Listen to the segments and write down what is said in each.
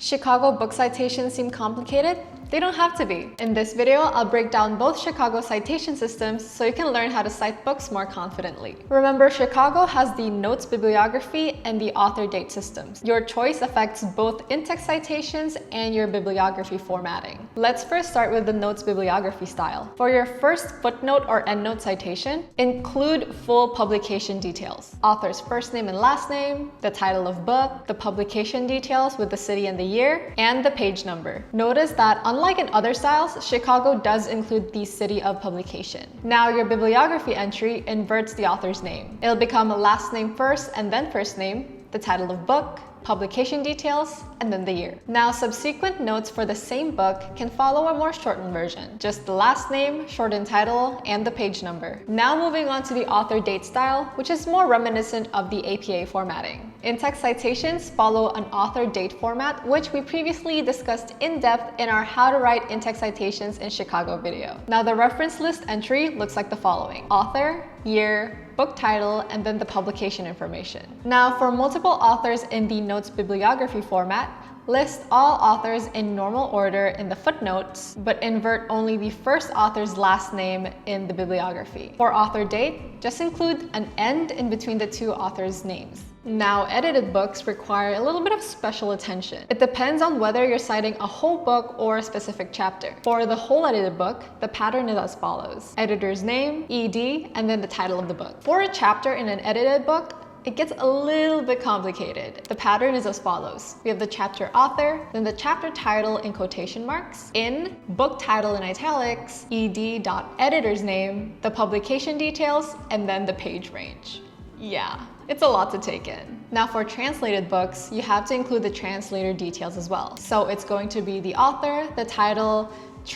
Chicago book citations seem complicated? They don't have to be. In this video, I'll break down both Chicago citation systems so you can learn how to cite books more confidently. Remember, Chicago has the notes bibliography and the author date systems. Your choice affects both in-text citations and your bibliography formatting. Let's first start with the notes bibliography style. For your first footnote or endnote citation, include full publication details. Author's first name and last name, the title of book, the publication details with the city and the year, and the page number. Notice that unlike in other styles, Chicago does include the city of publication. Now your bibliography entry inverts the author's name. It'll become last name first and then first name, the title of book, publication details, and then the year. Now subsequent notes for the same book can follow a more shortened version, just the last name, shortened title, and the page number. Now moving on to the author date style, which is more reminiscent of the APA formatting. In-text citations follow an author date format, which we previously discussed in depth in our How to Write in-text citations in Chicago video. Now the reference list entry looks like the following: author, year, book title, and then the publication information. Now for multiple authors in the notes bibliography format, list all authors in normal order in the footnotes, but invert only the first author's last name in the bibliography. For author date, just include an end in between the two authors' names. Now, edited books require a little bit of special attention. It depends on whether you're citing a whole book or a specific chapter. For the whole edited book, the pattern is as follows: editor's name, ED, and then the title of the book. For a chapter in an edited book, it gets a little bit complicated. The pattern is as follows. We have the chapter author, then the chapter title in quotation marks, in, book title in italics, ed.editor's name, the publication details, and then the page range. Yeah, it's a lot to take in. Now for translated books, you have to include the translator details as well. So it's going to be the author, the title,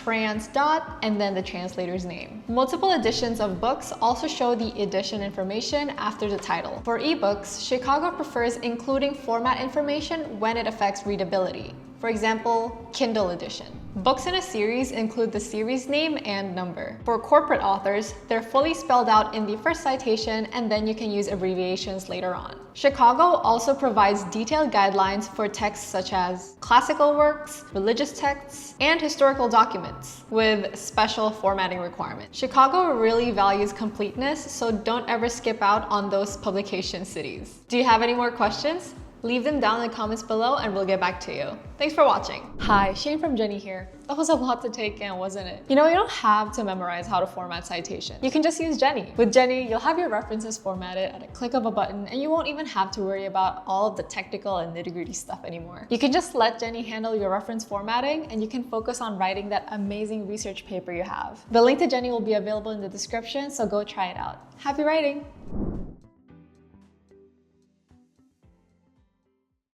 and then the translator's name. Multiple editions of books also show the edition information after the title. For ebooks, Chicago prefers including format information when it affects readability. For example, Kindle edition. Books in a series include the series name and number. For corporate authors, they're fully spelled out in the first citation, and then you can use abbreviations later on. Chicago also provides detailed guidelines for texts such as classical works, religious texts, and historical documents with special formatting requirements. Chicago really values completeness, so don't ever skip out on those publication cities. Do you have any more questions? Leave them down in the comments below and we'll get back to you. Thanks for watching. Hi, Shane from Jenni here. That was a lot to take in, wasn't it? You know, you don't have to memorize how to format citations. You can just use Jenni. With Jenni, you'll have your references formatted at a click of a button, and you won't even have to worry about all of the technical and nitty-gritty stuff anymore. You can just let Jenni handle your reference formatting, and you can focus on writing that amazing research paper you have. The link to Jenni will be available in the description, so go try it out. Happy writing!